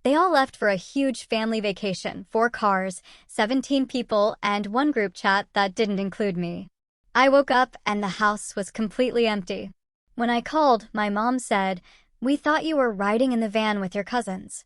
They all left for a huge family vacation, 4 cars, 17 people, and one group chat that didn't include me. I woke up and the house was completely empty. When I called, my mom said, "We thought you were riding in the van with your cousins."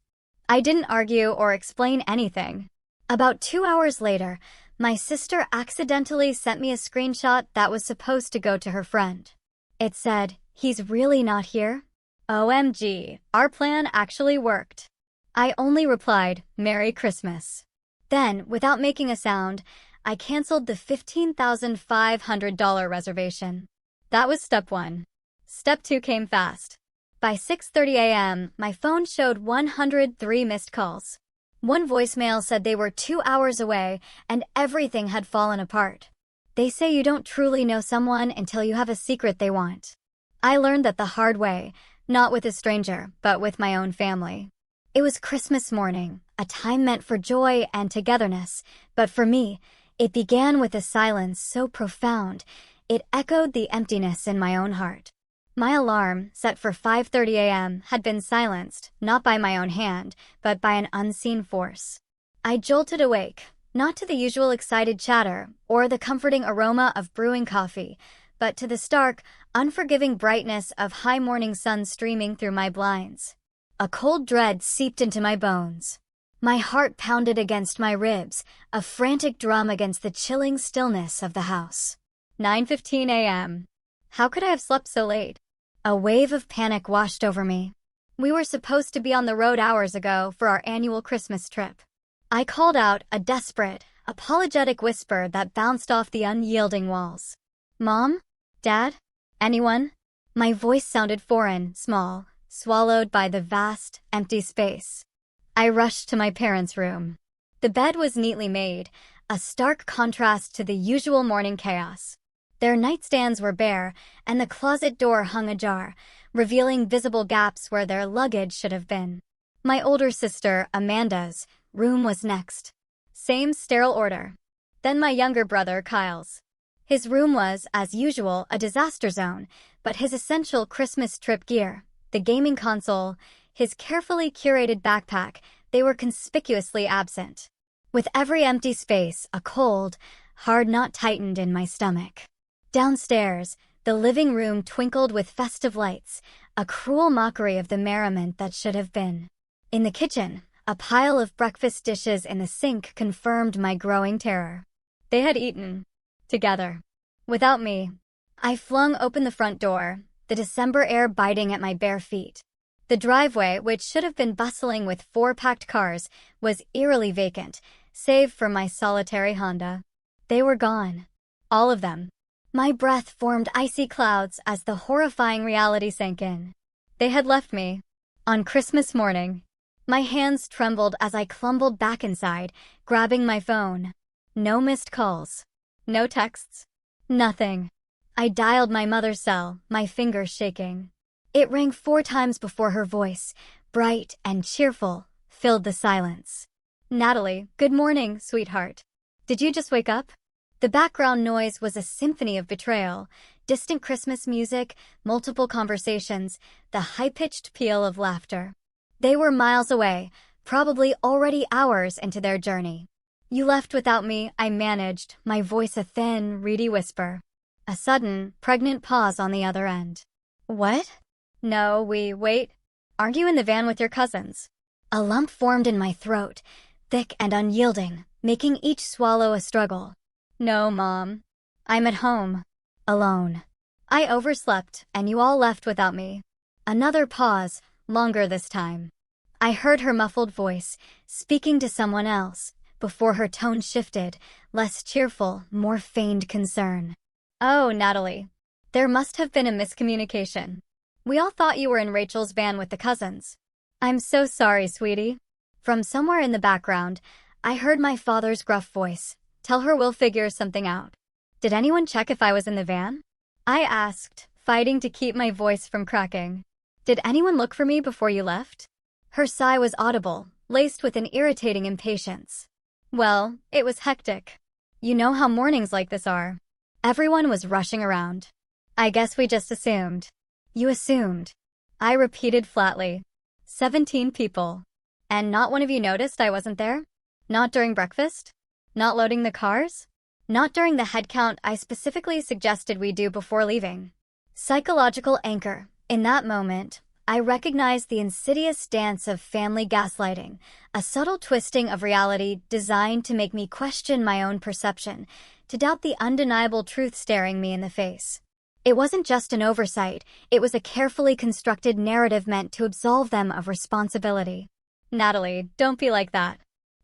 I didn't argue or explain anything. About 2 hours later, my sister accidentally sent me a screenshot that was supposed to go to her friend. It said, "He's really not here?" OMG, our plan actually worked. I only replied, "Merry Christmas." Then, without making a sound, I canceled the $15,500 reservation. That was step 1. Step 2 came fast. By 6:30 a.m., my phone showed 103 missed calls. One voicemail said they were 2 hours away and everything had fallen apart. They say you don't truly know someone until you have a secret they want. I learned that the hard way, not with a stranger, but with my own family. It was Christmas morning, a time meant for joy and togetherness, but for me, it began with a silence so profound, it echoed the emptiness in my own heart. My alarm, set for 5:30 a.m., had been silenced, not by my own hand, but by an unseen force. I jolted awake, not to the usual excited chatter or the comforting aroma of brewing coffee, but to the stark, unforgiving brightness of high morning sun streaming through my blinds. A cold dread seeped into my bones. My heart pounded against my ribs, a frantic drum against the chilling stillness of the house. 9:15 a.m. How could I have slept so late? A wave of panic washed over me. We were supposed to be on the road hours ago for our annual Christmas trip. I called out, a desperate, apologetic whisper that bounced off the unyielding walls. "Mom? Dad? Anyone?" My voice sounded foreign, small, swallowed by the vast, empty space. I rushed to my parents' room. The bed was neatly made, a stark contrast to the usual morning chaos. Their nightstands were bare, and the closet door hung ajar, revealing visible gaps where their luggage should have been. My older sister, Amanda's, room was next. Same sterile order. Then my younger brother, Kyle's. His room was, as usual, a disaster zone, but his essential Christmas trip gear, the gaming console, his carefully curated backpack, they were conspicuously absent. With every empty space, a cold, hard knot tightened in my stomach. Downstairs, the living room twinkled with festive lights, a cruel mockery of the merriment that should have been. In the kitchen, a pile of breakfast dishes in the sink confirmed my growing terror. They had eaten. Together. Without me. I flung open the front door, the December air biting at my bare feet. The driveway, which should have been bustling with 4 packed cars, was eerily vacant, save for my solitary Honda. They were gone. All of them. My breath formed icy clouds as the horrifying reality sank in. They had left me. On Christmas morning. My hands trembled as I clumbled back inside, grabbing my phone. No missed calls. No texts. Nothing. I dialed my mother's cell, my fingers shaking. It rang 4 times before her voice, bright and cheerful, filled the silence. "Natalie, good morning, sweetheart. Did you just wake up?" The background noise was a symphony of betrayal, distant Christmas music, multiple conversations, the high-pitched peal of laughter. They were miles away, probably already hours into their journey. "You left without me," I managed, my voice a thin, reedy whisper. A sudden, pregnant pause on the other end. "What?" "No, wait. Aren't you in the van with your cousins?" A lump formed in my throat, thick and unyielding, making each swallow a struggle. "No, Mom. I'm at home. Alone. I overslept, and you all left without me." Another pause, longer this time. I heard her muffled voice, speaking to someone else, before her tone shifted, less cheerful, more feigned concern. "Oh, Natalie. There must have been a miscommunication. We all thought you were in Rachel's van with the cousins." "I'm so sorry, sweetie." From somewhere in the background, I heard my father's gruff voice. "Tell her we'll figure something out." "Did anyone check if I was in the van?" I asked, fighting to keep my voice from cracking. "Did anyone look for me before you left?" Her sigh was audible, laced with an irritating impatience. "Well, it was hectic. You know how mornings like this are. Everyone was rushing around. I guess we just assumed." "You assumed." I repeated flatly. 17 people. And not one of you noticed I wasn't there? Not during breakfast? Not loading the cars? Not during the head count I specifically suggested we do before leaving. Psychological anchor. In that moment, I recognized the insidious dance of family gaslighting, a subtle twisting of reality designed to make me question my own perception, to doubt the undeniable truth staring me in the face. It wasn't just an oversight, it was a carefully constructed narrative meant to absolve them of responsibility. Natalie, don't be like that.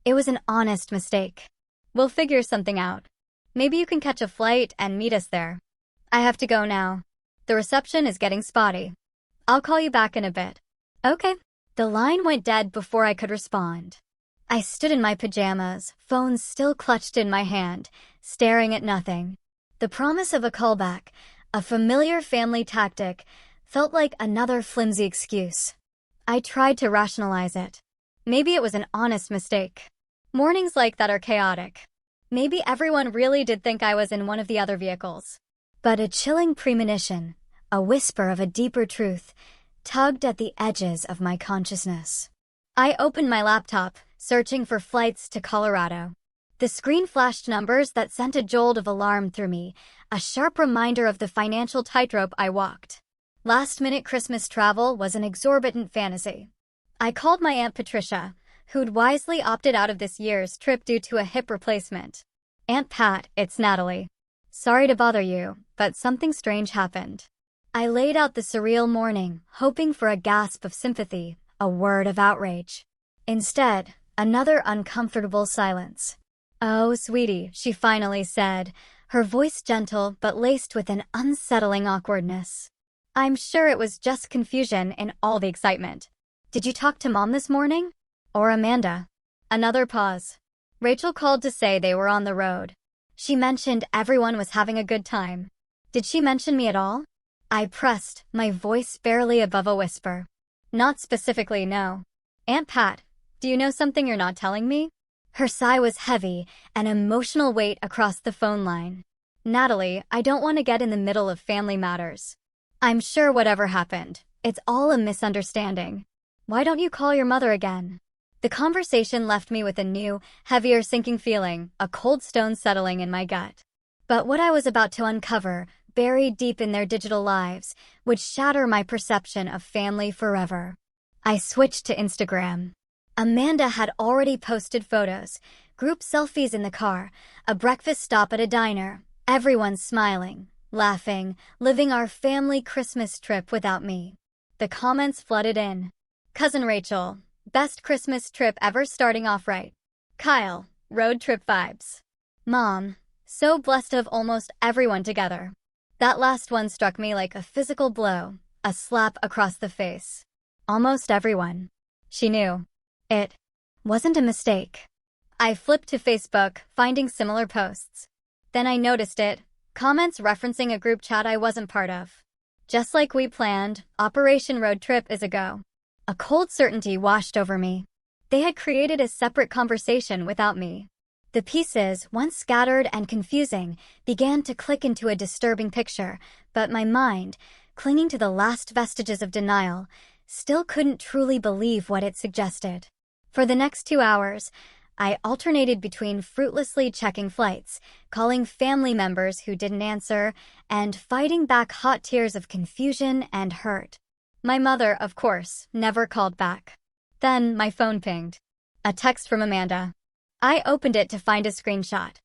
It was an honest mistake. We'll figure something out. Maybe you can catch a flight and meet us there. I have to go now. The reception is getting spotty. I'll call you back in a bit. Okay. The line went dead before I could respond. I stood in my pajamas, phone still clutched in my hand, staring at nothing. The promise of a callback, a familiar family tactic, felt like another flimsy excuse. I tried to rationalize it. Maybe it was an honest mistake. Mornings like that are chaotic. Maybe everyone really did think I was in one of the other vehicles. But a chilling premonition, a whisper of a deeper truth, tugged at the edges of my consciousness. I opened my laptop, searching for flights to Colorado. The screen flashed numbers that sent a jolt of alarm through me, a sharp reminder of the financial tightrope I walked. Last-minute Christmas travel was an exorbitant fantasy. I called my Aunt Patricia, who'd wisely opted out of this year's trip due to a hip replacement. Aunt Pat, it's Natalie. Sorry to bother you, but something strange happened. I laid out the surreal morning, hoping for a gasp of sympathy, a word of outrage. Instead, another uncomfortable silence. Oh, sweetie, she finally said, her voice gentle but laced with an unsettling awkwardness. I'm sure it was just confusion in all the excitement. Did you talk to Mom this morning? Or Amanda? Another pause. Rachel called to say they were on the road. She mentioned everyone was having a good time. Did she mention me at all? I pressed, my voice barely above a whisper. Not specifically, no. Aunt Pat, do you know something you're not telling me? Her sigh was heavy, an emotional weight across the phone line. Natalie, I don't want to get in the middle of family matters. I'm sure whatever happened, it's all a misunderstanding. Why don't you call your mother again? The conversation left me with a new, heavier sinking feeling, a cold stone settling in my gut. But what I was about to uncover, buried deep in their digital lives, would shatter my perception of family forever. I switched to Instagram. Amanda had already posted photos, group selfies in the car, a breakfast stop at a diner, everyone smiling, laughing, living our family Christmas trip without me. The comments flooded in. Cousin Rachel, best Christmas trip ever, starting off right. Kyle, road trip vibes. Mom, so blessed to have almost everyone together. That last one struck me like a physical blow, a slap across the face. Almost everyone. She knew. It wasn't a mistake. I flipped to Facebook, finding similar posts. Then I noticed it, comments referencing a group chat I wasn't part of. Just like we planned, Operation Road Trip is a go. A cold certainty washed over me. They had created a separate conversation without me. The pieces, once scattered and confusing, began to click into a disturbing picture, but my mind, clinging to the last vestiges of denial, still couldn't truly believe what it suggested. For the next 2 hours, I alternated between fruitlessly checking flights, calling family members who didn't answer, and fighting back hot tears of confusion and hurt. My mother, of course, never called back. Then my phone pinged. A text from Amanda. I opened it to find a screenshot.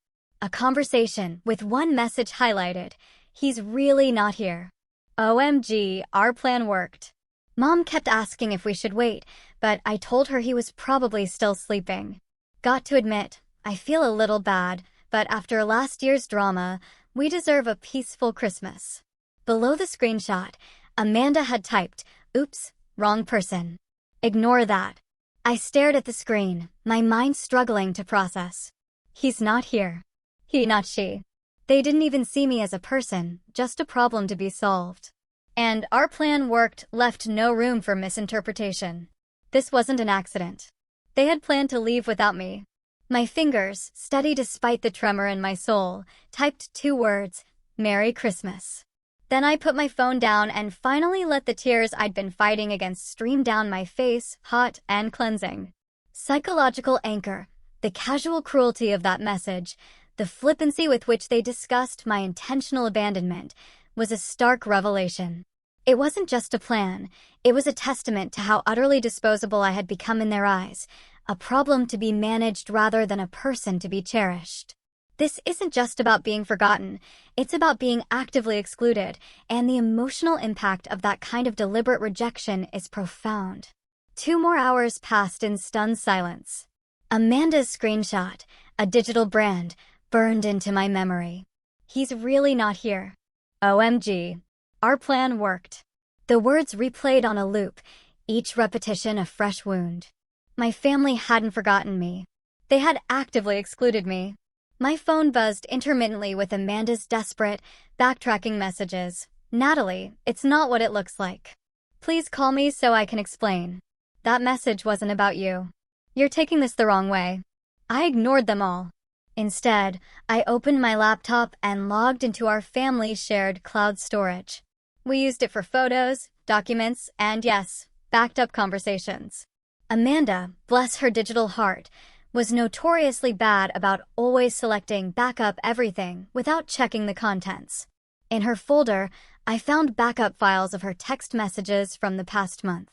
A conversation with one message highlighted. He's really not here. OMG, our plan worked. Mom kept asking if we should wait, but I told her he was probably still sleeping. Got to admit, I feel a little bad, but after last year's drama, we deserve a peaceful Christmas. Below the screenshot, Amanda had typed, "Oops, wrong person. Ignore that." I stared at the screen, my mind struggling to process. He's not here. He, not she. They didn't even see me as a person, just a problem to be solved. And our plan worked, left no room for misinterpretation. This wasn't an accident. They had planned to leave without me. My fingers, steady despite the tremor in my soul, typed 2 words, "Merry Christmas." Then I put my phone down and finally let the tears I'd been fighting against stream down my face, hot and cleansing. Psychological anchor, the casual cruelty of that message, the flippancy with which they discussed my intentional abandonment, was a stark revelation. It wasn't just a plan, it was a testament to how utterly disposable I had become in their eyes, a problem to be managed rather than a person to be cherished. This isn't just about being forgotten, it's about being actively excluded, and the emotional impact of that kind of deliberate rejection is profound. 2 more hours passed in stunned silence. Amanda's screenshot, a digital brand, burned into my memory. He's really not here. OMG. Our plan worked. The words replayed on a loop, each repetition a fresh wound. My family hadn't forgotten me. They had actively excluded me. My phone buzzed intermittently with Amanda's desperate, backtracking messages. Natalie, it's not what it looks like. Please call me so I can explain. That message wasn't about you. You're taking this the wrong way. I ignored them all. Instead, I opened my laptop and logged into our family's shared cloud storage. We used it for photos, documents, and yes, backed up conversations. Amanda, bless her digital heart, was notoriously bad about always selecting backup everything without checking the contents. In her folder, I found backup files of her text messages from the past month.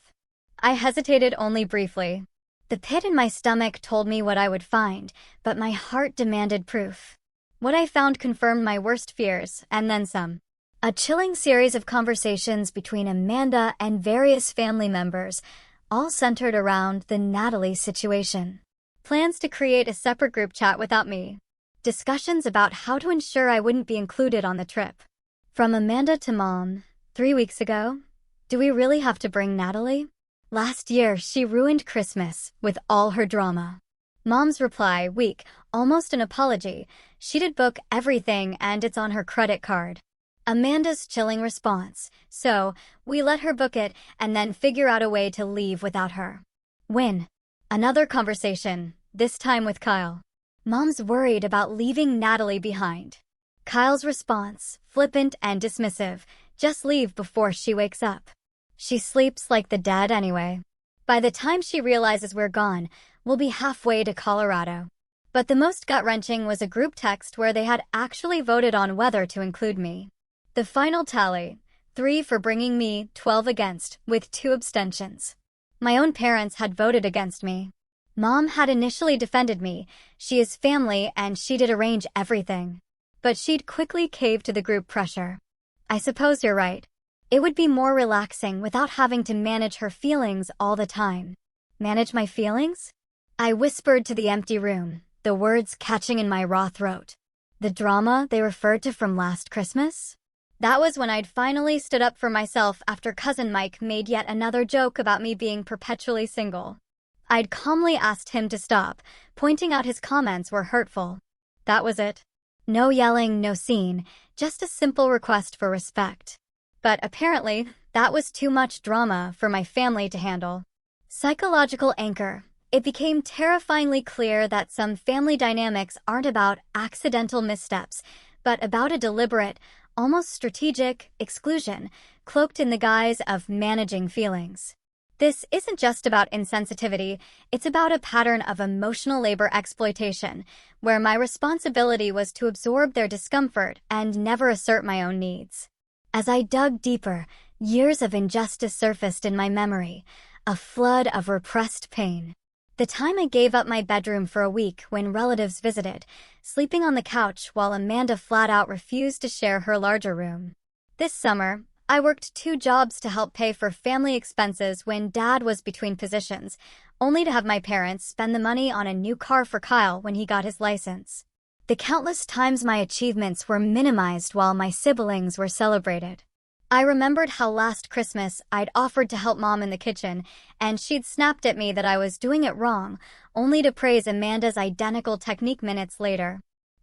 I hesitated only briefly. The pit in my stomach told me what I would find, but my heart demanded proof. What I found confirmed my worst fears, and then some. A chilling series of conversations between Amanda and various family members, all centered around the Natalie situation. Plans to create a separate group chat without me. Discussions about how to ensure I wouldn't be included on the trip. From Amanda to Mom, 3 weeks ago, do we really have to bring Natalie? Last year, she ruined Christmas with all her drama. Mom's reply, weak, almost an apology. She did book everything and it's on her credit card. Amanda's chilling response, so we let her book it and then figure out a way to leave without her. Win. Another conversation, this time with Kyle. Mom's worried about leaving Natalie behind. Kyle's response, flippant and dismissive, just leave before she wakes up. She sleeps like the dead anyway. By the time she realizes we're gone, we'll be halfway to Colorado. But the most gut-wrenching was a group text where they had actually voted on whether to include me. The final tally, 3 for bringing me, 12 against, with 2 abstentions. My own parents had voted against me. Mom had initially defended me. She is family and she'd arrange everything. But she'd quickly caved to the group pressure. I suppose you're right. It would be more relaxing without having to manage her feelings all the time. Manage my feelings? I whispered to the empty room, the words catching in my raw throat. The drama they referred to from last Christmas? That was when I'd finally stood up for myself after Cousin Mike made yet another joke about me being perpetually single. I'd calmly asked him to stop, pointing out his comments were hurtful. That was it. No yelling, no scene, just a simple request for respect. But apparently, that was too much drama for my family to handle. Psychological anchor. It became terrifyingly clear that some family dynamics aren't about accidental missteps, but about a deliberate, almost strategic, exclusion, cloaked in the guise of managing feelings. This isn't just about insensitivity, it's about a pattern of emotional labor exploitation, where my responsibility was to absorb their discomfort and never assert my own needs. As I dug deeper, years of injustice surfaced in my memory, a flood of repressed pain. The time I gave up my bedroom for a week when relatives visited, sleeping on the couch while Amanda flat out refused to share her larger room. This summer, I worked 2 jobs to help pay for family expenses when Dad was between positions, only to have my parents spend the money on a new car for Kyle when he got his license. The countless times my achievements were minimized while my siblings were celebrated. I remembered how last Christmas I'd offered to help Mom in the kitchen, and she'd snapped at me that I was doing it wrong, only to praise Amanda's identical technique minutes later.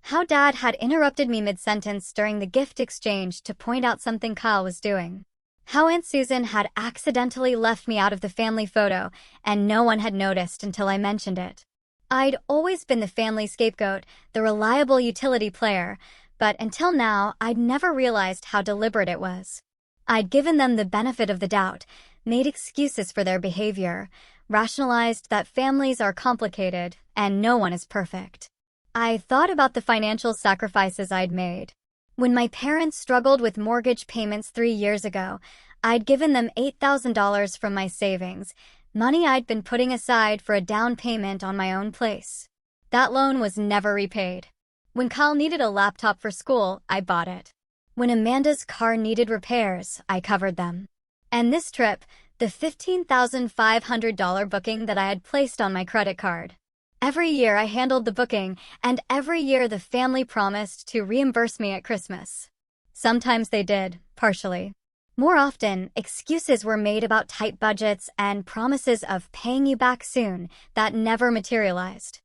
How Dad had interrupted me mid-sentence during the gift exchange to point out something Kyle was doing. How Aunt Susan had accidentally left me out of the family photo, and no one had noticed until I mentioned it. I'd always been the family scapegoat, the reliable utility player, but until now I'd never realized how deliberate it was. I'd given them the benefit of the doubt, made excuses for their behavior, rationalized that families are complicated and no one is perfect. I thought about the financial sacrifices I'd made. When my parents struggled with mortgage payments 3 years ago, I'd given them $8,000 from my savings, money I'd been putting aside for a down payment on my own place. That loan was never repaid. When Kyle needed a laptop for school, I bought it. When Amanda's car needed repairs, I covered them. And this trip, the $15,500 booking that I had placed on my credit card. Every year I handled the booking, and every year the family promised to reimburse me at Christmas. Sometimes they did, partially. More often, excuses were made about tight budgets and promises of paying you back soon that never materialized.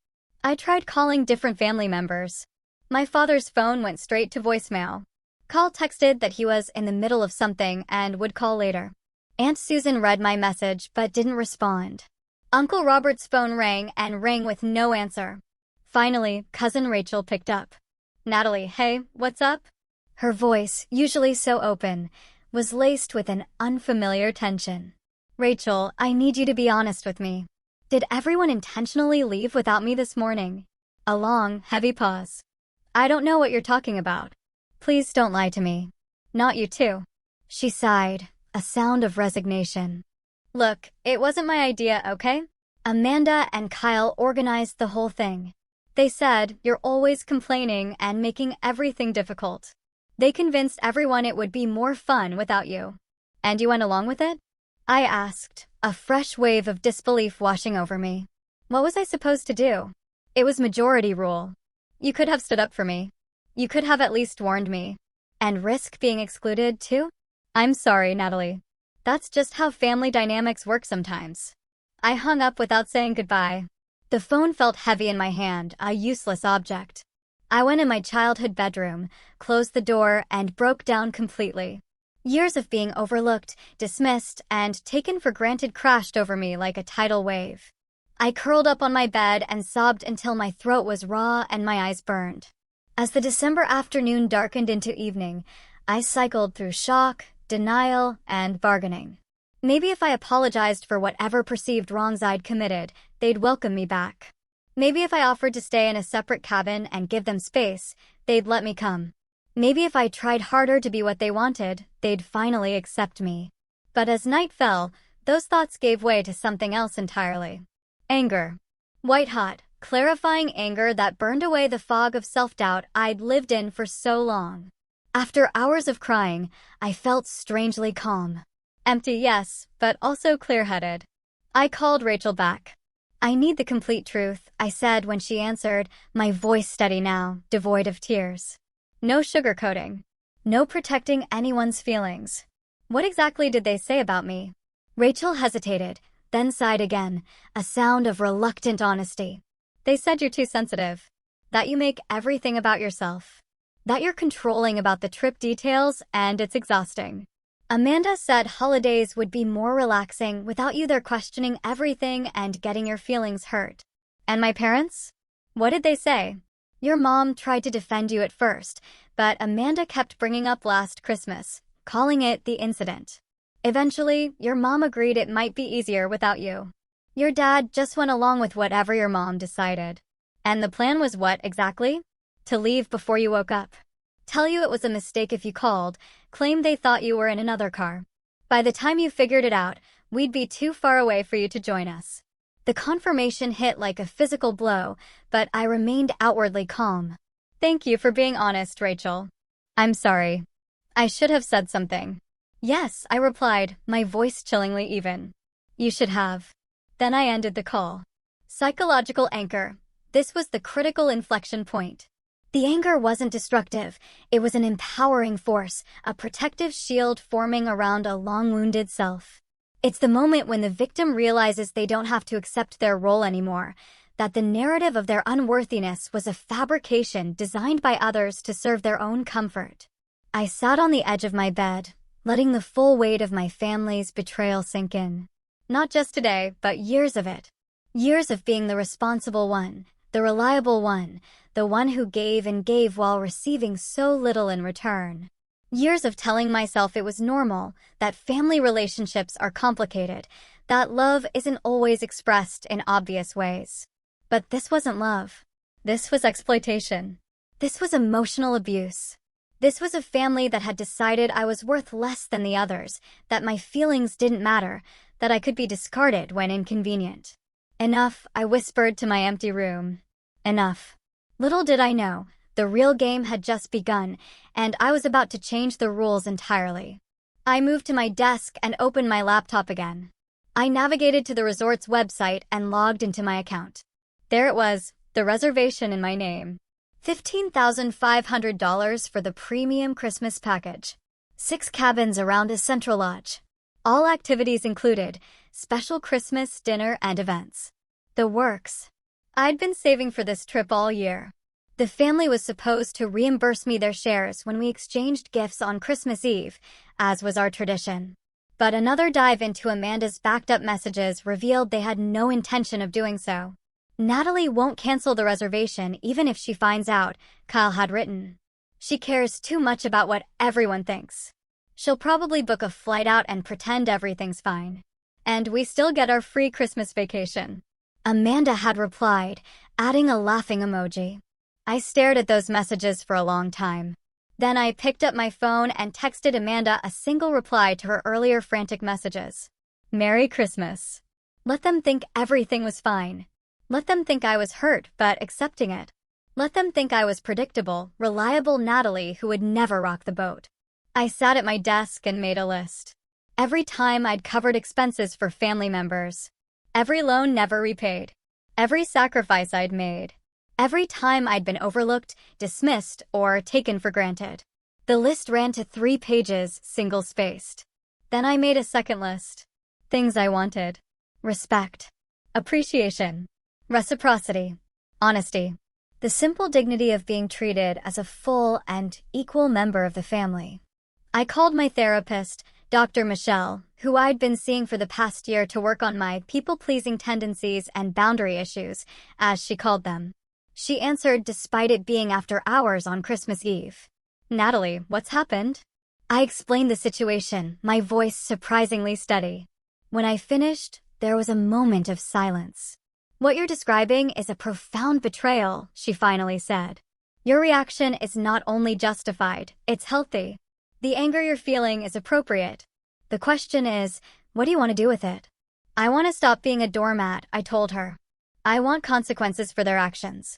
I tried calling different family members. My father's phone went straight to voicemail. Carl texted that he was in the middle of something and would call later. Aunt Susan read my message but didn't respond. Uncle Robert's phone rang and rang with no answer. Finally, Cousin Rachel picked up. "Natalie, hey, what's up?" Her voice, usually so open, was laced with an unfamiliar tension. "Rachel, I need you to be honest with me. Did everyone intentionally leave without me this morning?" A long, heavy pause. "I don't know what you're talking about. Please don't lie to me." "Not you too." She sighed, a sound of resignation. "Look, it wasn't my idea, okay? Amanda and Kyle organized the whole thing. They said, you're always complaining and making everything difficult. They convinced everyone it would be more fun without you. And you went along with it?" I asked, a fresh wave of disbelief washing over me. What was I supposed to do? It was majority rule. You could have stood up for me. You could have at least warned me. And risk being excluded, too? I'm sorry, Natalie. That's just how family dynamics work sometimes. I hung up without saying goodbye. The phone felt heavy in my hand, a useless object. I went in my childhood bedroom, closed the door, and broke down completely. Years of being overlooked, dismissed, and taken for granted crashed over me like a tidal wave. I curled up on my bed and sobbed until my throat was raw and my eyes burned. As the December afternoon darkened into evening, I cycled through shock, denial, and bargaining. Maybe if I apologized for whatever perceived wrongs I'd committed, they'd welcome me back. Maybe if I offered to stay in a separate cabin and give them space, they'd let me come. Maybe if I tried harder to be what they wanted, they'd finally accept me. But as night fell, those thoughts gave way to something else entirely. Anger. White-hot, clarifying anger that burned away the fog of self-doubt I'd lived in for so long. After hours of crying, I felt strangely calm. Empty, yes, but also clear-headed. I called Rachel back. "I need the complete truth," I said when she answered, my voice steady now, devoid of tears. No sugarcoating. No protecting anyone's feelings. What exactly did they say about me? Rachel hesitated, then sighed again, a sound of reluctant honesty. "They said you're too sensitive. That you make everything about yourself. That you're controlling about the trip details, and it's exhausting. Amanda said holidays would be more relaxing without you there questioning everything and getting your feelings hurt." And my parents? What did they say? "Your mom tried to defend you at first, but Amanda kept bringing up last Christmas, calling it the incident. Eventually, your mom agreed it might be easier without you. Your dad just went along with whatever your mom decided. And the plan was what exactly? To leave before you woke up. Tell you it was a mistake if you called, claim they thought you were in another car. By the time you figured it out, we'd be too far away for you to join us." The confirmation hit like a physical blow, but I remained outwardly calm. "Thank you for being honest, Rachel. I'm sorry. I should have said something." "Yes," I replied, my voice chillingly even. "You should have." Then I ended the call. Psychological anchor. This was the critical inflection point. The anger wasn't destructive. It was an empowering force, a protective shield forming around a long-wounded self. It's the moment when the victim realizes they don't have to accept their role anymore, that the narrative of their unworthiness was a fabrication designed by others to serve their own comfort. I sat on the edge of my bed, letting the full weight of my family's betrayal sink in. Not just today, but years of it. Years of being the responsible one, the reliable one, the one who gave and gave while receiving so little in return. Years of telling myself it was normal, that family relationships are complicated, that love isn't always expressed in obvious ways. But this wasn't love. This was exploitation. This was emotional abuse. This was a family that had decided I was worth less than the others, that my feelings didn't matter, that I could be discarded when inconvenient. Enough, I whispered to my empty room. Enough. Little did I know, the real game had just begun, and I was about to change the rules entirely. I moved to my desk and opened my laptop again. I navigated to the resort's website and logged into my account. There it was, the reservation in my name. $15,500 for the premium Christmas package. 6 cabins around a central lodge. All activities included, special Christmas dinner and events. The works. I'd been saving for this trip all year. The family was supposed to reimburse me their shares when we exchanged gifts on Christmas Eve, as was our tradition. But another dive into Amanda's backed-up messages revealed they had no intention of doing so. Natalie won't cancel the reservation even if she finds out, Kyle had written. She cares too much about what everyone thinks. She'll probably book a flight out and pretend everything's fine. And we still get our free Christmas vacation. Amanda had replied, adding a laughing emoji. I stared at those messages for a long time. Then I picked up my phone and texted Amanda a single reply to her earlier frantic messages. Merry Christmas. Let them think everything was fine. Let them think I was hurt, but accepting it. Let them think I was predictable, reliable Natalie who would never rock the boat. I sat at my desk and made a list. Every time I'd covered expenses for family members. Every loan never repaid. Every sacrifice I'd made. Every time I'd been overlooked, dismissed, or taken for granted. The list ran to 3 pages, single-spaced. Then I made a second list. Things I wanted. Respect. Appreciation. Reciprocity. Honesty. The simple dignity of being treated as a full and equal member of the family. I called my therapist, Dr. Michelle, who I'd been seeing for the past year to work on my people-pleasing tendencies and boundary issues, as she called them. She answered despite it being after hours on Christmas Eve. Natalie, what's happened? I explained the situation, my voice surprisingly steady. When I finished, there was a moment of silence. What you're describing is a profound betrayal, she finally said. Your reaction is not only justified, it's healthy. The anger you're feeling is appropriate. The question is, what do you want to do with it? I want to stop being a doormat, I told her. I want consequences for their actions.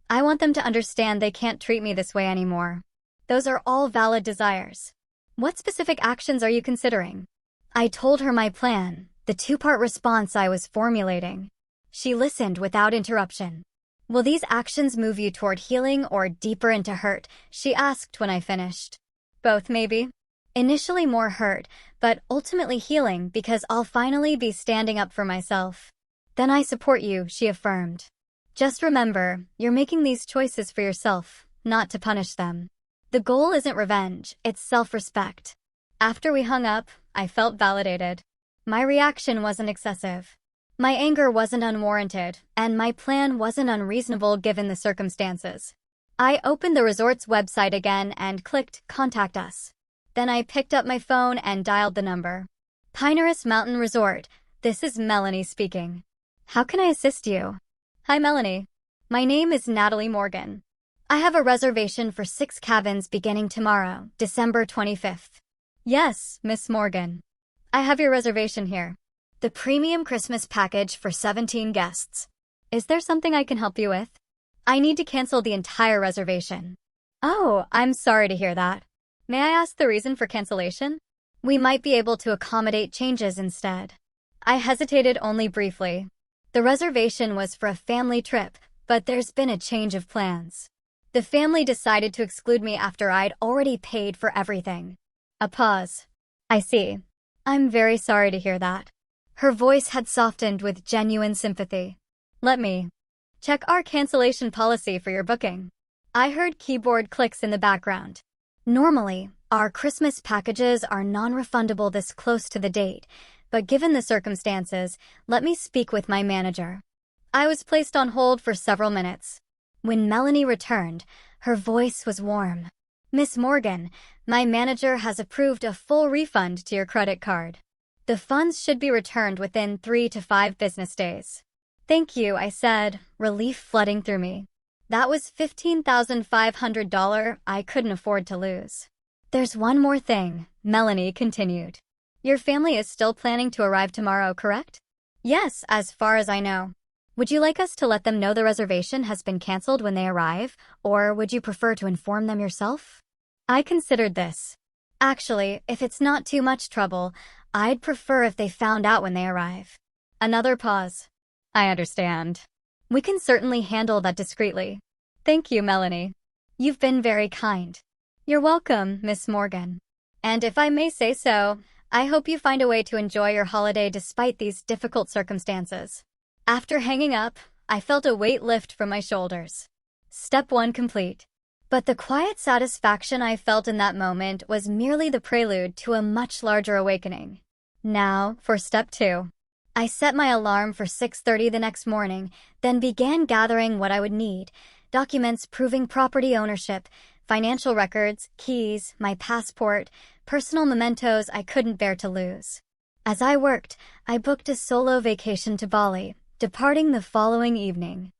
I want them to understand they can't treat me this way anymore. Those are all valid desires. What specific actions are you considering? I told her my plan, the 2-part response I was formulating. She listened without interruption. Will these actions move you toward healing or deeper into hurt? She asked when I finished. Both, maybe. Initially more hurt, but ultimately healing because I'll finally be standing up for myself. Then I support you, she affirmed. Just remember, you're making these choices for yourself, not to punish them. The goal isn't revenge, it's self-respect. After we hung up, I felt validated. My reaction wasn't excessive. My anger wasn't unwarranted, and my plan wasn't unreasonable given the circumstances. I opened the resort's website again and clicked Contact Us. Then I picked up my phone and dialed the number. Pinehurst Mountain Resort, this is Melanie speaking. How can I assist you? Hi Melanie. My name is Natalie Morgan. I have a reservation for 6 cabins beginning tomorrow, December 25th. Yes, Miss Morgan. I have your reservation here. The premium Christmas package for 17 guests. Is there something I can help you with? I need to cancel the entire reservation. Oh, I'm sorry to hear that. May I ask the reason for cancellation? We might be able to accommodate changes instead. I hesitated only briefly. The reservation was for a family trip, but there's been a change of plans. The family decided to exclude me after I'd already paid for everything. A pause. I see. I'm very sorry to hear that. Her voice had softened with genuine sympathy. Let me check our cancellation policy for your booking. I heard keyboard clicks in the background. Normally, our Christmas packages are non-refundable this close to the date, but given the circumstances, let me speak with my manager. I was placed on hold for several minutes. When Melanie returned, her voice was warm. Miss Morgan, my manager has approved a full refund to your credit card. The funds should be returned within 3 to 5 business days. Thank you, I said, relief flooding through me. That was $15,500 I couldn't afford to lose. There's one more thing, Melanie continued. Your family is still planning to arrive tomorrow, correct? Yes, as far as I know. Would you like us to let them know the reservation has been canceled when they arrive, or would you prefer to inform them yourself? I considered this. Actually, if it's not too much trouble, I'd prefer if they found out when they arrive. Another pause. I understand. We can certainly handle that discreetly. Thank you, Melanie. You've been very kind. You're welcome, Miss Morgan. And if I may say so, I hope you find a way to enjoy your holiday despite these difficult circumstances. After hanging up, I felt a weight lift from my shoulders. Step 1 complete. But the quiet satisfaction I felt in that moment was merely the prelude to a much larger awakening. Now, for step 2. I set my alarm for 6:30 the next morning, then began gathering what I would need: documents proving property ownership, financial records, keys, my passport, personal mementos I couldn't bear to lose. As I worked, I booked a solo vacation to Bali, departing the following evening.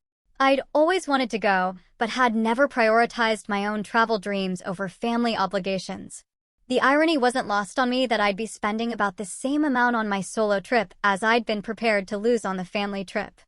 I'd always wanted to go, but had never prioritized my own travel dreams over family obligations. The irony wasn't lost on me that I'd be spending about the same amount on my solo trip as I'd been prepared to lose on the family trip.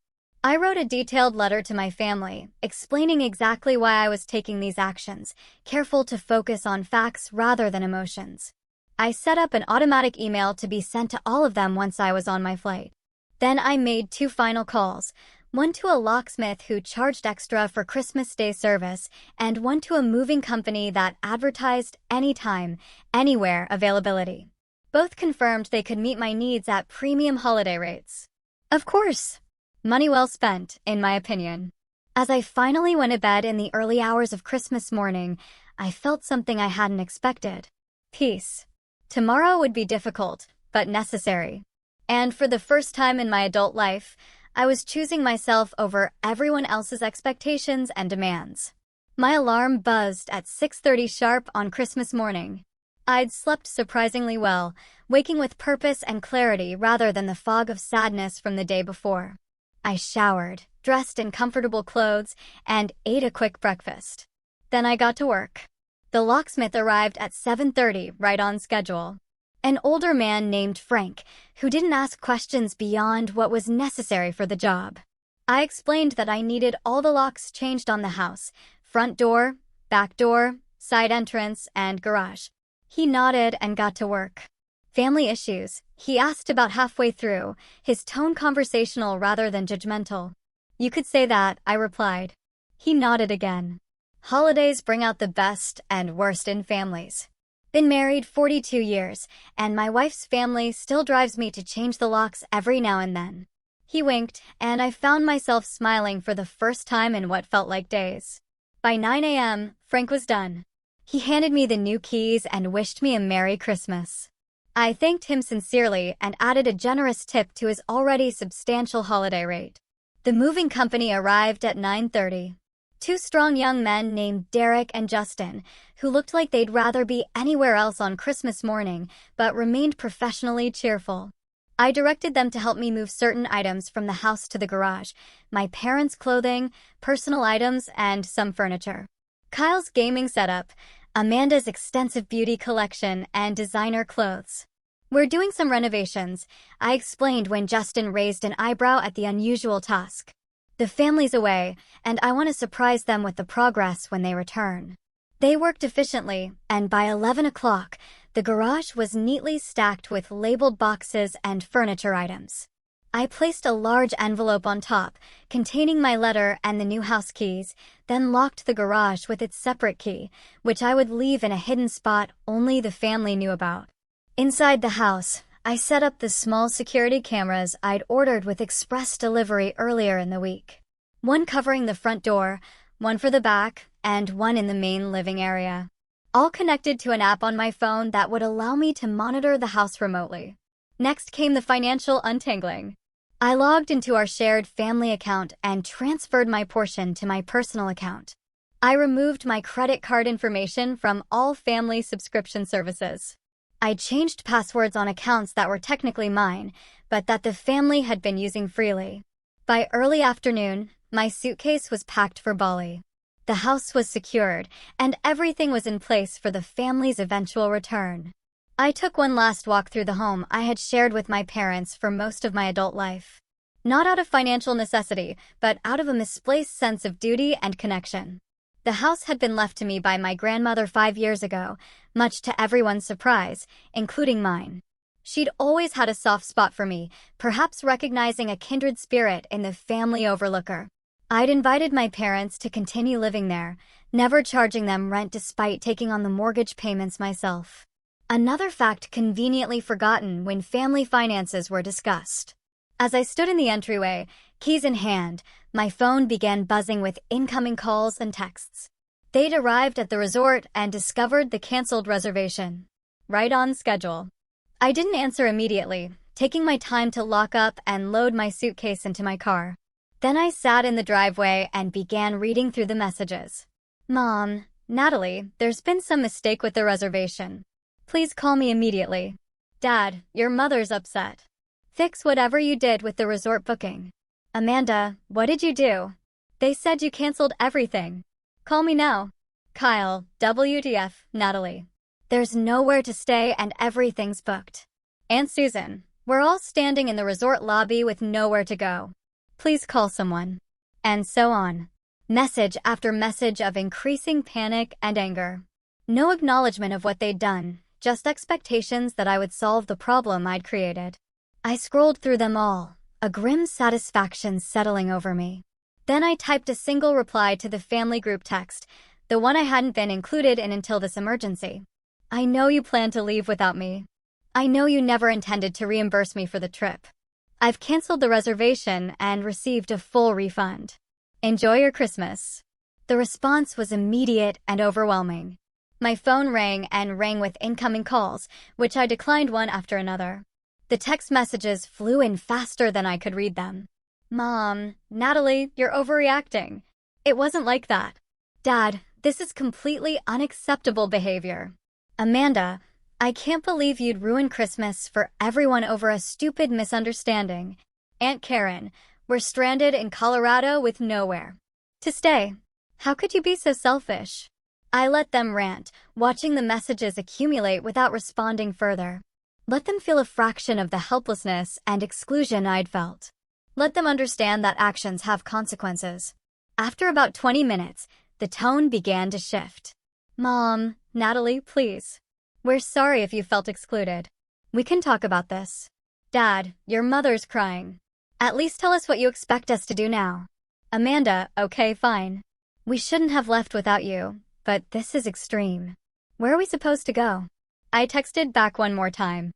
I wrote a detailed letter to my family, explaining exactly why I was taking these actions, careful to focus on facts rather than emotions. I set up an automatic email to be sent to all of them once I was on my flight. Then I made 2 final calls, one to a locksmith who charged extra for Christmas Day service, and one to a moving company that advertised anytime, anywhere availability. Both confirmed they could meet my needs at premium holiday rates. Of course. Money well spent, in my opinion. As I finally went to bed in the early hours of Christmas morning, I felt something I hadn't expected. Peace. Tomorrow would be difficult, but necessary. And for the first time in my adult life, I was choosing myself over everyone else's expectations and demands. My alarm buzzed at 6:30 sharp on Christmas morning. I'd slept surprisingly well, waking with purpose and clarity rather than the fog of sadness from the day before. I showered, dressed in comfortable clothes, and ate a quick breakfast. Then I got to work. The locksmith arrived at 7:30, right on schedule. An older man named Frank, who didn't ask questions beyond what was necessary for the job. I explained that I needed all the locks changed on the house: front door, back door, side entrance, and garage. He nodded and got to work. Family issues, he asked about halfway through, his tone conversational rather than judgmental. You could say that, I replied. He nodded again. Holidays bring out the best and worst in families. Been married 42 years, and my wife's family still drives me to change the locks every now and then. He winked, and I found myself smiling for the first time in what felt like days. By 9 a.m., Frank was done. He handed me the new keys and wished me a Merry Christmas. I thanked him sincerely and added a generous tip to his already substantial holiday rate. The moving company arrived at 9:30. 2 strong young men named Derek and Justin, who looked like they'd rather be anywhere else on Christmas morning, but remained professionally cheerful. I directed them to help me move certain items from the house to the garage: my parents' clothing, personal items, and some furniture. Kyle's gaming setup, Amanda's extensive beauty collection, and designer clothes. We're doing some renovations, I explained when Justin raised an eyebrow at the unusual task. The family's away, and I want to surprise them with the progress when they return. They worked efficiently, and by 11 o'clock, the garage was neatly stacked with labeled boxes and furniture items. I placed a large envelope on top, containing my letter and the new house keys, then locked the garage with its separate key, which I would leave in a hidden spot only the family knew about. Inside the house, I set up the small security cameras I'd ordered with express delivery earlier in the week. One covering the front door, one for the back, and one in the main living area. All connected to an app on my phone that would allow me to monitor the house remotely. Next came the financial untangling. I logged into our shared family account and transferred my portion to my personal account. I removed my credit card information from all family subscription services. I changed passwords on accounts that were technically mine, but that the family had been using freely. By early afternoon, my suitcase was packed for Bali. The house was secured, and everything was in place for the family's eventual return. I took one last walk through the home I had shared with my parents for most of my adult life. Not out of financial necessity, but out of a misplaced sense of duty and connection. The house had been left to me by my grandmother 5 years ago, much to everyone's surprise, including mine. She'd always had a soft spot for me, perhaps recognizing a kindred spirit in the family overlooker. I'd invited my parents to continue living there, never charging them rent despite taking on the mortgage payments myself. Another fact conveniently forgotten when family finances were discussed. As I stood in the entryway, keys in hand, my phone began buzzing with incoming calls and texts. They'd arrived at the resort and discovered the canceled reservation. Right on schedule. I didn't answer immediately, taking my time to lock up and load my suitcase into my car. Then I sat in the driveway and began reading through the messages. Mom, Natalie, there's been some mistake with the reservation. Please call me immediately. Dad, your mother's upset. Fix whatever you did with the resort booking. Amanda, what did you do? They said you canceled everything. Call me now. Kyle, WTF, Natalie. There's nowhere to stay and everything's booked. Aunt Susan, we're all standing in the resort lobby with nowhere to go. Please call someone. And so on. Message after message of increasing panic and anger. No acknowledgement of what they'd done, just expectations that I would solve the problem I'd created. I scrolled through them all, a grim satisfaction settling over me. Then I typed a single reply to the family group text, the one I hadn't been included in until this emergency. I know you plan to leave without me. I know you never intended to reimburse me for the trip. I've canceled the reservation and received a full refund. Enjoy your Christmas. The response was immediate and overwhelming. My phone rang and rang with incoming calls, which I declined one after another. The text messages flew in faster than I could read them. Mom, Natalie, you're overreacting. It wasn't like that. Dad, this is completely unacceptable behavior. Amanda, I can't believe you'd ruin Christmas for everyone over a stupid misunderstanding. Aunt Karen, we're stranded in Colorado with nowhere to stay. How could you be so selfish? I let them rant, watching the messages accumulate without responding further. Let them feel a fraction of the helplessness and exclusion I'd felt. Let them understand that actions have consequences. After about 20 minutes, the tone began to shift. Mom, Natalie, please. We're sorry if you felt excluded. We can talk about this. Dad, your mother's crying. At least tell us what you expect us to do now. Amanda, okay, fine. We shouldn't have left without you, but this is extreme. Where are we supposed to go? I texted back one more time.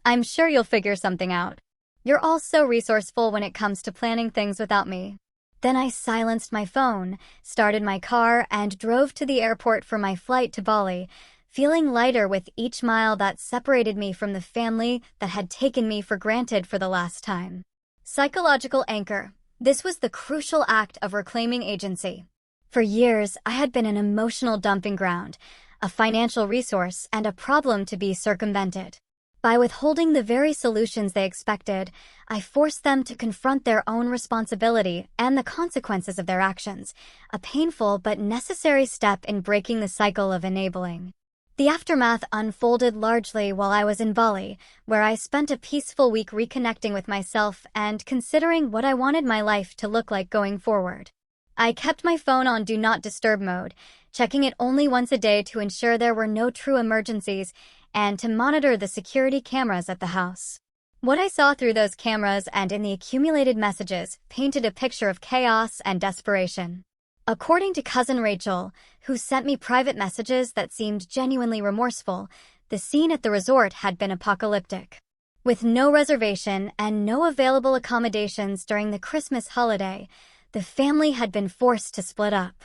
I'm sure you'll figure something out. You're all so resourceful when it comes to planning things without me. Then I silenced my phone, started my car, and drove to the airport for my flight to Bali, feeling lighter with each mile that separated me from the family that had taken me for granted for the last time. Psychological anchor. This was the crucial act of reclaiming agency. For years, I had been an emotional dumping ground, a financial resource, and a problem to be circumvented. By withholding the very solutions they expected, I forced them to confront their own responsibility and the consequences of their actions, a painful but necessary step in breaking the cycle of enabling. The aftermath unfolded largely while I was in Bali, where I spent a peaceful week reconnecting with myself and considering what I wanted my life to look like going forward. I kept my phone on Do Not Disturb mode, checking it only once a day to ensure there were no true emergencies and to monitor the security cameras at the house. What I saw through those cameras and in the accumulated messages painted a picture of chaos and desperation. According to cousin Rachel, who sent me private messages that seemed genuinely remorseful, the scene at the resort had been apocalyptic. With no reservation and no available accommodations during the Christmas holiday, the family had been forced to split up.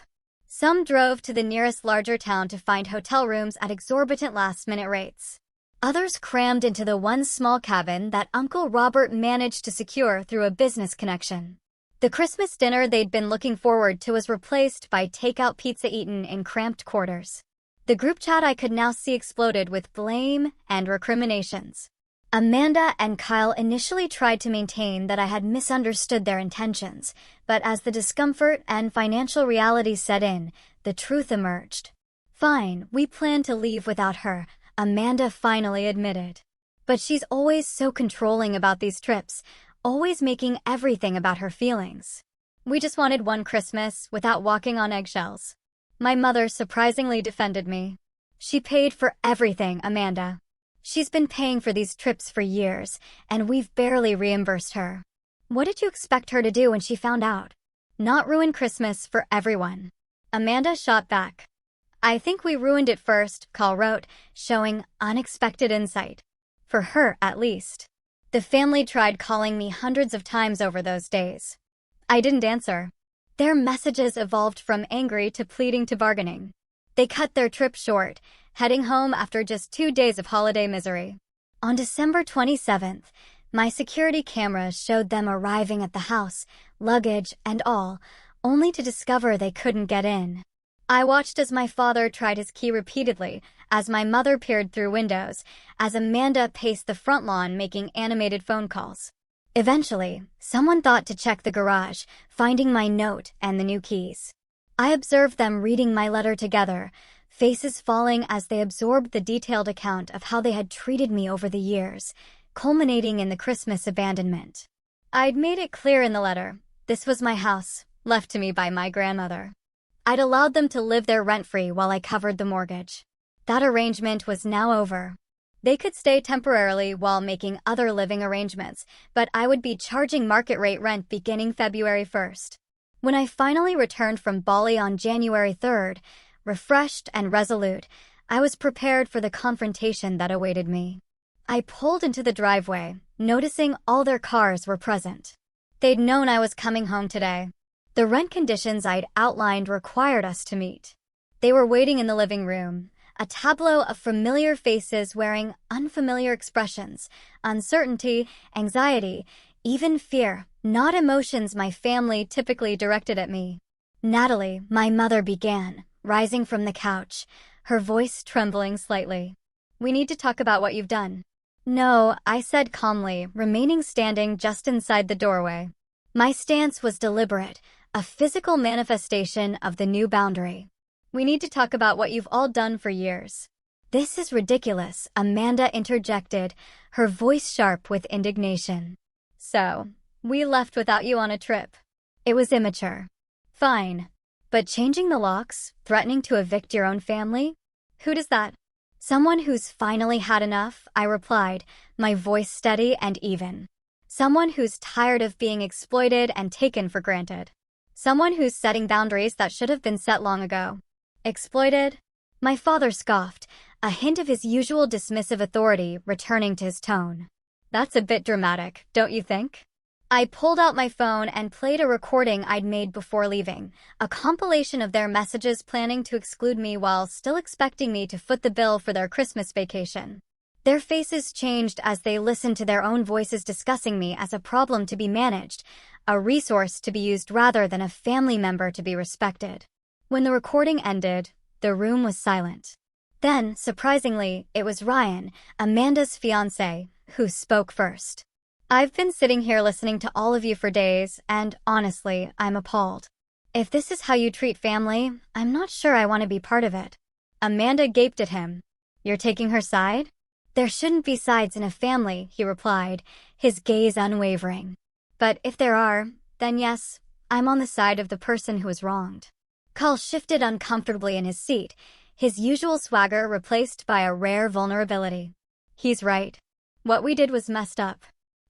Some drove to the nearest larger town to find hotel rooms at exorbitant last-minute rates. Others crammed into the one small cabin that Uncle Robert managed to secure through a business connection. The Christmas dinner they'd been looking forward to was replaced by takeout pizza eaten in cramped quarters. The group chat I could now see exploded with blame and recriminations. Amanda and Kyle initially tried to maintain that I had misunderstood their intentions, but as the discomfort and financial reality set in, the truth emerged. Fine, we planned to leave without her, Amanda finally admitted. But she's always so controlling about these trips, always making everything about her feelings. We just wanted one Christmas without walking on eggshells. My mother surprisingly defended me. She paid for everything, Amanda. She's been paying for these trips for years, and we've barely reimbursed her. What did you expect her to do when she found out? Not ruin Christmas for everyone. Amanda shot back. I think we ruined it first, Kyle wrote, showing unexpected insight. For her, at least. The family tried calling me hundreds of times over those days. I didn't answer. Their messages evolved from angry to pleading to bargaining. They cut their trip short, heading home after just 2 days of holiday misery. On December 27th, my security cameras showed them arriving at the house, luggage and all, only to discover they couldn't get in. I watched as my father tried his key repeatedly, as my mother peered through windows, as Amanda paced the front lawn making animated phone calls. Eventually, someone thought to check the garage, finding my note and the new keys. I observed them reading my letter together, faces falling as they absorbed the detailed account of how they had treated me over the years, culminating in the Christmas abandonment. I'd made it clear in the letter, this was my house, left to me by my grandmother. I'd allowed them to live there rent-free while I covered the mortgage. That arrangement was now over. They could stay temporarily while making other living arrangements, but I would be charging market rate rent beginning February 1st. When I finally returned from Bali on January 3rd, refreshed and resolute, I was prepared for the confrontation that awaited me. I pulled into the driveway, noticing all their cars were present. They'd known I was coming home today. The rent conditions I'd outlined required us to meet. They were waiting in the living room, a tableau of familiar faces wearing unfamiliar expressions, uncertainty, anxiety, even fear, not emotions my family typically directed at me. Natalie, my mother began, rising from the couch, her voice trembling slightly. We need to talk about what you've done. No, I said calmly, remaining standing just inside the doorway. My stance was deliberate, a physical manifestation of the new boundary. We need to talk about what you've all done for years. This is ridiculous, Amanda interjected, her voice sharp with indignation. So, we left without you on a trip. It was immature. Fine. But changing the locks, threatening to evict your own family? Who does that? Someone who's finally had enough, I replied, my voice steady and even. Someone who's tired of being exploited and taken for granted. Someone who's setting boundaries that should have been set long ago. Exploited? My father scoffed, a hint of his usual dismissive authority returning to his tone. That's a bit dramatic, don't you think? I pulled out my phone and played a recording I'd made before leaving, a compilation of their messages planning to exclude me while still expecting me to foot the bill for their Christmas vacation. Their faces changed as they listened to their own voices discussing me as a problem to be managed, a resource to be used rather than a family member to be respected. When the recording ended, the room was silent. Then, surprisingly, it was Ryan, Amanda's fiancé, who spoke first. I've been sitting here listening to all of you for days, and honestly, I'm appalled. If this is how you treat family, I'm not sure I want to be part of it. Amanda gaped at him. You're taking her side? There shouldn't be sides in a family, he replied, his gaze unwavering. But if there are, then yes, I'm on the side of the person who was wronged. Kyle shifted uncomfortably in his seat, his usual swagger replaced by a rare vulnerability. He's right. What we did was messed up.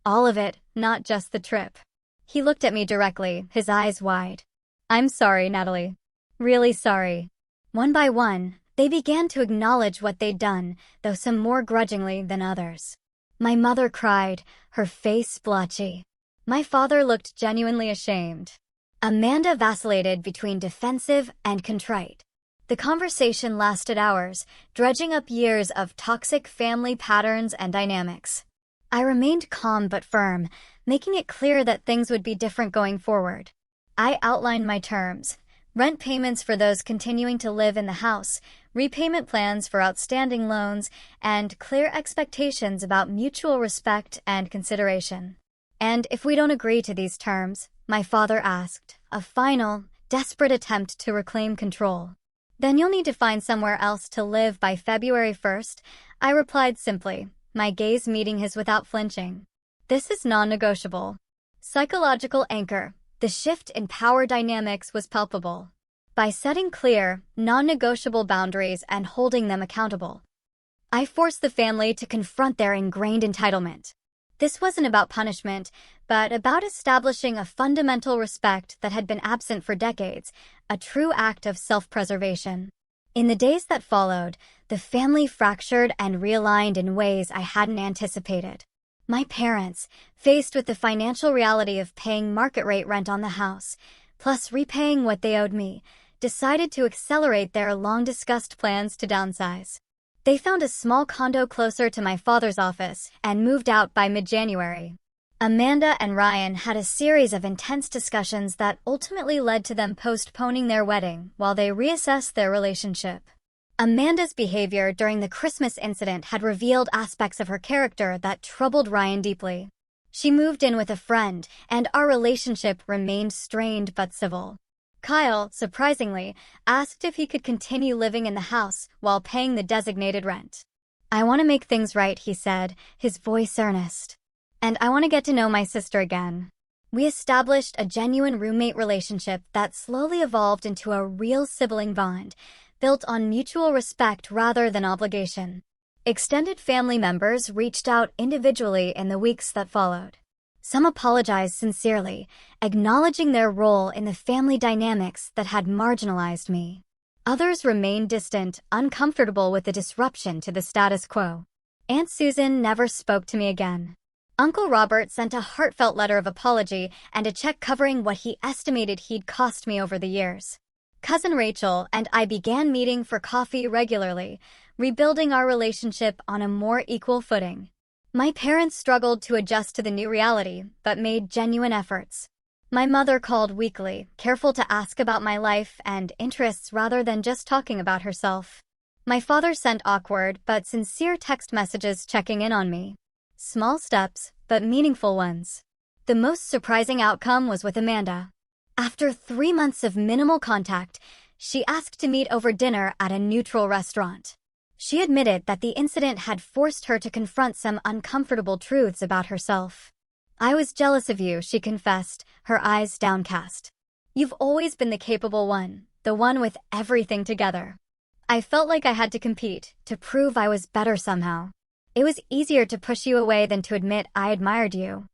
All of it, not just the trip. He looked at me directly, his eyes wide. I'm sorry, Natalie. Really sorry. One by one, they began to acknowledge what they'd done, though some more grudgingly than others. My mother cried, her face blotchy. My father looked genuinely ashamed. Amanda vacillated between defensive and contrite. The conversation lasted hours, dredging up years of toxic family patterns and dynamics. I remained calm but firm, making it clear that things would be different going forward. I outlined my terms: rent payments for those continuing to live in the house, repayment plans for outstanding loans, and clear expectations about mutual respect and consideration. And if we don't agree to these terms, my father asked, a final, desperate attempt to reclaim control. Then you'll need to find somewhere else to live by February 1st, I replied simply, my gaze meeting his without flinching. This is non-negotiable. Psychological anchor. The shift in power dynamics was palpable. By setting clear, non-negotiable boundaries and holding them accountable, I forced the family to confront their ingrained entitlement. This wasn't about punishment, but about establishing a fundamental respect that had been absent for decades, a true act of self-preservation. In the days that followed, the family fractured and realigned in ways I hadn't anticipated. My parents, faced with the financial reality of paying market-rate rent on the house, plus repaying what they owed me, decided to accelerate their long-discussed plans to downsize. They found a small condo closer to my father's office and moved out by mid-January. Amanda and Ryan had a series of intense discussions that ultimately led to them postponing their wedding while they reassessed their relationship. Amanda's behavior during the Christmas incident had revealed aspects of her character that troubled Ryan deeply. She moved in with a friend, and our relationship remained strained but civil. Kyle, surprisingly, asked if he could continue living in the house while paying the designated rent. I want to make things right, he said, his voice earnest. And I want to get to know my sister again. We established a genuine roommate relationship that slowly evolved into a real sibling bond, built on mutual respect rather than obligation. Extended family members reached out individually in the weeks that followed. Some apologized sincerely, acknowledging their role in the family dynamics that had marginalized me. Others remained distant, uncomfortable with the disruption to the status quo. Aunt Susan never spoke to me again. Uncle Robert sent a heartfelt letter of apology and a check covering what he estimated he'd cost me over the years. Cousin Rachel and I began meeting for coffee regularly, rebuilding our relationship on a more equal footing. My parents struggled to adjust to the new reality, but made genuine efforts. My mother called weekly, careful to ask about my life and interests rather than just talking about herself. My father sent awkward but sincere text messages checking in on me. Small steps, but meaningful ones. The most surprising outcome was with Amanda. After 3 months of minimal contact, she asked to meet over dinner at a neutral restaurant. She admitted that the incident had forced her to confront some uncomfortable truths about herself. I was jealous of you, she confessed, her eyes downcast. You've always been the capable one, the one with everything together. I felt like I had to compete, to prove I was better somehow. It was easier to push you away than to admit I admired you.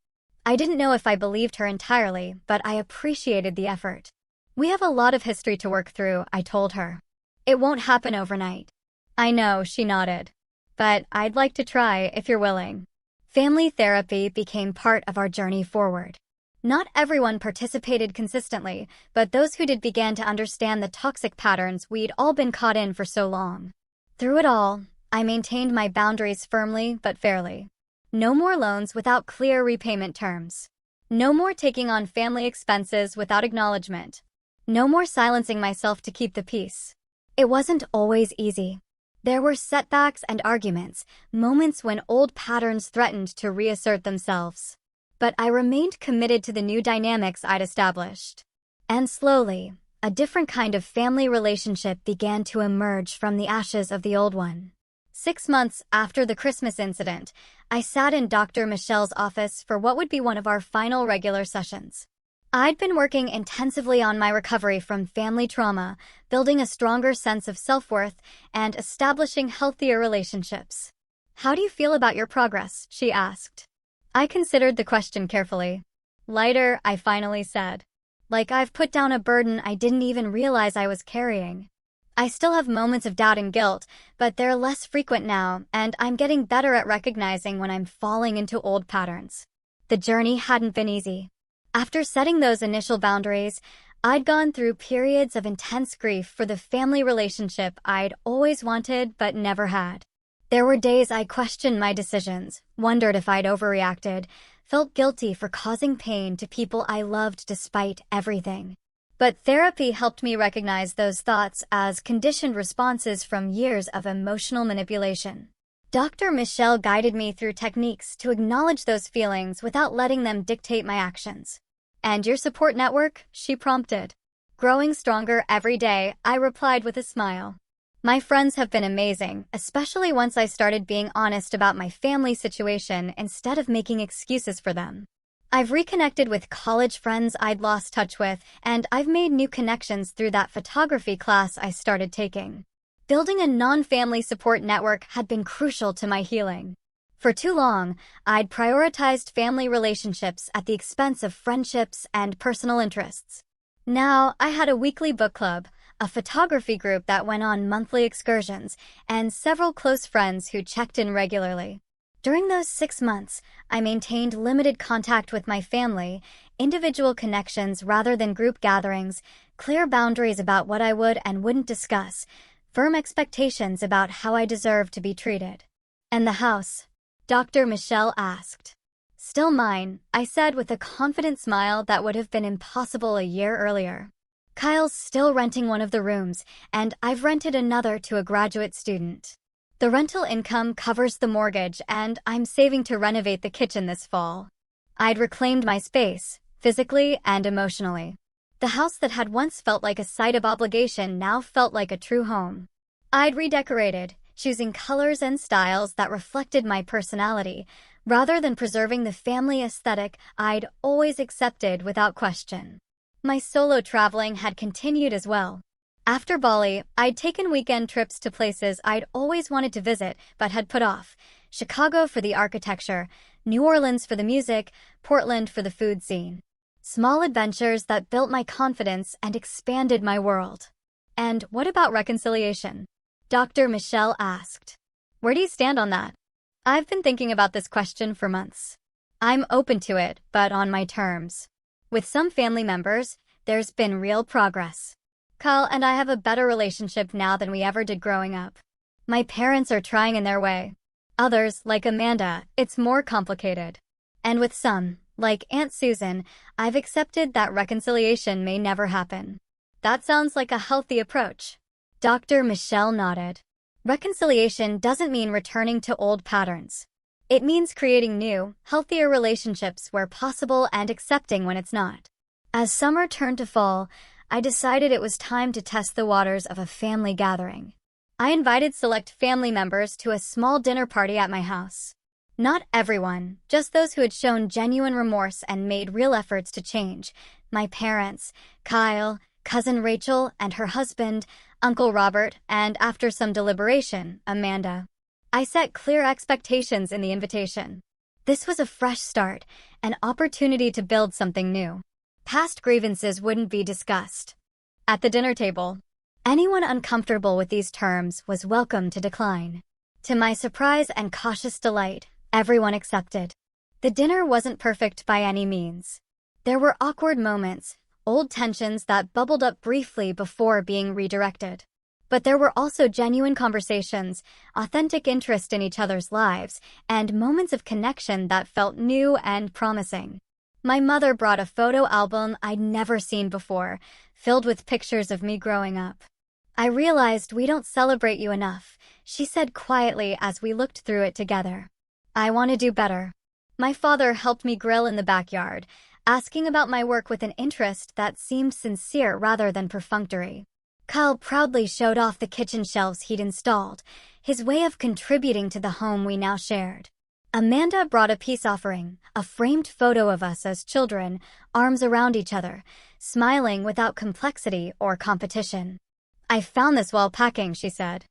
I didn't know if I believed her entirely, but I appreciated the effort. We have a lot of history to work through, I told her. It won't happen overnight. I know, she nodded. But I'd like to try if you're willing. Family therapy became part of our journey forward. Not everyone participated consistently, but those who did began to understand the toxic patterns we'd all been caught in for so long. Through it all, I maintained my boundaries firmly but fairly. No more loans without clear repayment terms. No more taking on family expenses without acknowledgement. No more silencing myself to keep the peace. It wasn't always easy. There were setbacks and arguments, moments when old patterns threatened to reassert themselves. But I remained committed to the new dynamics I'd established. And slowly, a different kind of family relationship began to emerge from the ashes of the old one. 6 months after the Christmas incident, I sat in Dr. Michelle's office for what would be one of our final regular sessions. I'd been working intensively on my recovery from family trauma, building a stronger sense of self-worth, and establishing healthier relationships. How do you feel about your progress? She asked. I considered the question carefully. Lighter, I finally said. Like I've put down a burden I didn't even realize I was carrying. I still have moments of doubt and guilt, but they're less frequent now, and I'm getting better at recognizing when I'm falling into old patterns. The journey hadn't been easy. After setting those initial boundaries, I'd gone through periods of intense grief for the family relationship I'd always wanted but never had. There were days I questioned my decisions, wondered if I'd overreacted, felt guilty for causing pain to people I loved despite everything. But therapy helped me recognize those thoughts as conditioned responses from years of emotional manipulation. Dr. Michelle guided me through techniques to acknowledge those feelings without letting them dictate my actions. "And your support network?" she prompted. Growing stronger every day, I replied with a smile. My friends have been amazing, especially once I started being honest about my family situation instead of making excuses for them. I've reconnected with college friends I'd lost touch with, and I've made new connections through that photography class I started taking. Building a non-family support network had been crucial to my healing. For too long, I'd prioritized family relationships at the expense of friendships and personal interests. Now, I had a weekly book club, a photography group that went on monthly excursions, and several close friends who checked in regularly. During those 6 months, I maintained limited contact with my family, individual connections rather than group gatherings, clear boundaries about what I would and wouldn't discuss, firm expectations about how I deserved to be treated. "And the house?" Dr. Michelle asked. "Still mine," I said with a confident smile that would have been impossible a year earlier. "Kyle's still renting one of the rooms, and I've rented another to a graduate student. The rental income covers the mortgage, and I'm saving to renovate the kitchen this fall." I'd reclaimed my space, physically and emotionally. The house that had once felt like a site of obligation now felt like a true home. I'd redecorated, choosing colors and styles that reflected my personality, rather than preserving the family aesthetic I'd always accepted without question. My solo traveling had continued as well. After Bali, I'd taken weekend trips to places I'd always wanted to visit but had put off: Chicago for the architecture, New Orleans for the music, Portland for the food scene. Small adventures that built my confidence and expanded my world. "And what about reconciliation?" Dr. Michelle asked. "Where do you stand on that?" I've been thinking about this question for months. I'm open to it, but on my terms. With some family members, there's been real progress. Kyle and I have a better relationship now than we ever did growing up. My parents are trying in their way. Others, like Amanda, it's more complicated. And with some, like Aunt Susan, I've accepted that reconciliation may never happen. That sounds like a healthy approach. Dr. Michelle nodded. Reconciliation doesn't mean returning to old patterns. It means creating new, healthier relationships where possible and accepting when it's not. As summer turned to fall, I decided it was time to test the waters of a family gathering. I invited select family members to a small dinner party at my house. Not everyone, just those who had shown genuine remorse and made real efforts to change. My parents, Kyle, cousin Rachel, and her husband, Uncle Robert, and after some deliberation, Amanda. I set clear expectations in the invitation. This was a fresh start, an opportunity to build something new. Past grievances wouldn't be discussed. At the dinner table, anyone uncomfortable with these terms was welcome to decline. To my surprise and cautious delight, everyone accepted. The dinner wasn't perfect by any means. There were awkward moments, old tensions that bubbled up briefly before being redirected. But there were also genuine conversations, authentic interest in each other's lives, and moments of connection that felt new and promising. My mother brought a photo album I'd never seen before, filled with pictures of me growing up. "I realized we don't celebrate you enough," she said quietly as we looked through it together. "I want to do better." My father helped me grill in the backyard, asking about my work with an interest that seemed sincere rather than perfunctory. Kyle proudly showed off the kitchen shelves he'd installed, his way of contributing to the home we now shared. Amanda brought a peace offering, a framed photo of us as children, arms around each other, smiling without complexity or competition. "I found this while packing," she said.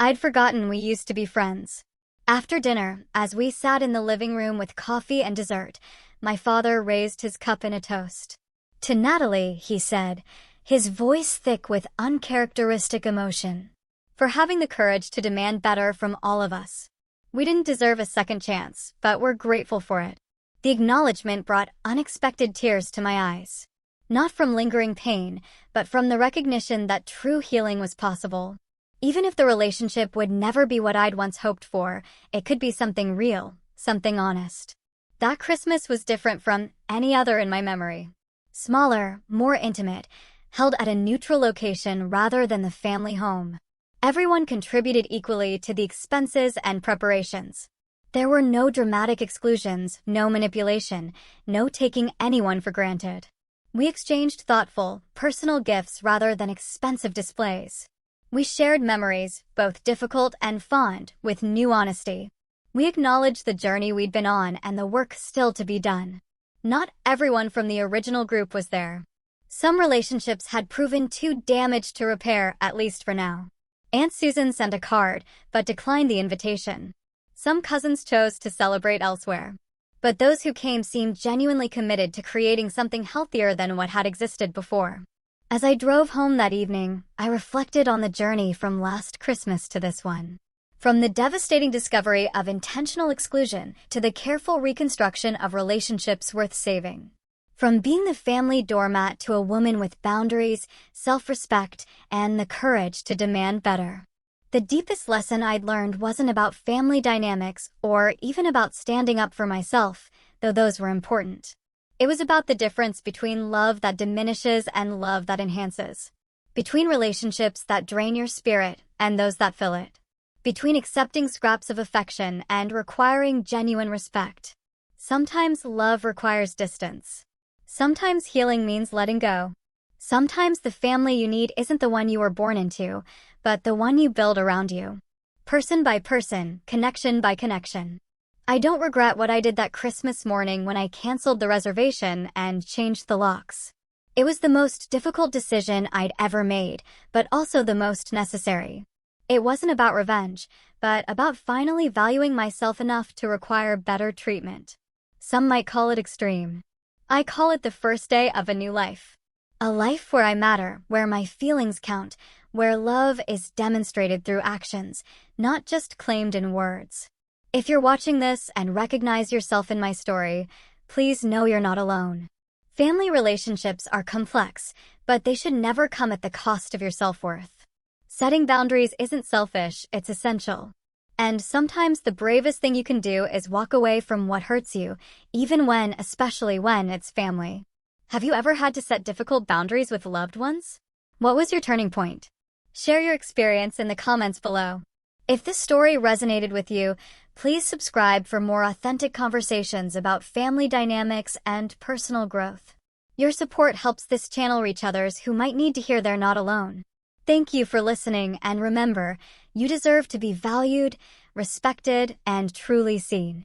I'd forgotten we used to be friends. After dinner, as we sat in the living room with coffee and dessert, my father raised his cup in a toast. "To Natalie," he said, his voice thick with uncharacteristic emotion, "for having the courage to demand better from all of us. We didn't deserve a second chance, but we're grateful for it." The acknowledgement brought unexpected tears to my eyes. Not from lingering pain, but from the recognition that true healing was possible. Even if the relationship would never be what I'd once hoped for, it could be something real, something honest. That Christmas was different from any other in my memory. Smaller, more intimate, held at a neutral location rather than the family home. Everyone contributed equally to the expenses and preparations. There were no dramatic exclusions, no manipulation, no taking anyone for granted. We exchanged thoughtful, personal gifts rather than expensive displays. We shared memories, both difficult and fond, with new honesty. We acknowledged the journey we'd been on and the work still to be done. Not everyone from the original group was there. Some relationships had proven too damaged to repair, at least for now. Aunt Susan sent a card, but declined the invitation. Some cousins chose to celebrate elsewhere. But those who came seemed genuinely committed to creating something healthier than what had existed before. As I drove home that evening, I reflected on the journey from last Christmas to this one. From the devastating discovery of intentional exclusion to the careful reconstruction of relationships worth saving. From being the family doormat to a woman with boundaries, self-respect, and the courage to demand better. The deepest lesson I'd learned wasn't about family dynamics or even about standing up for myself, though those were important. It was about the difference between love that diminishes and love that enhances. Between relationships that drain your spirit and those that fill it. Between accepting scraps of affection and requiring genuine respect. Sometimes love requires distance. Sometimes healing means letting go. Sometimes the family you need isn't the one you were born into, but the one you build around you. Person by person, connection by connection. I don't regret what I did that Christmas morning when I canceled the reservation and changed the locks. It was the most difficult decision I'd ever made, but also the most necessary. It wasn't about revenge, but about finally valuing myself enough to require better treatment. Some might call it extreme. I call it the first day of a new life. A life where I matter, where my feelings count, where love is demonstrated through actions, not just claimed in words. If you're watching this and recognize yourself in my story, please know you're not alone. Family relationships are complex, but they should never come at the cost of your self-worth. Setting boundaries isn't selfish, it's essential. And sometimes the bravest thing you can do is walk away from what hurts you, especially when it's family. Have you ever had to set difficult boundaries with loved ones? What was your turning point? Share your experience in the comments below. If this story resonated with you, please subscribe for more authentic conversations about family dynamics and personal growth. Your support helps this channel reach others who might need to hear they're not alone. Thank you for listening, and remember, you deserve to be valued, respected, and truly seen.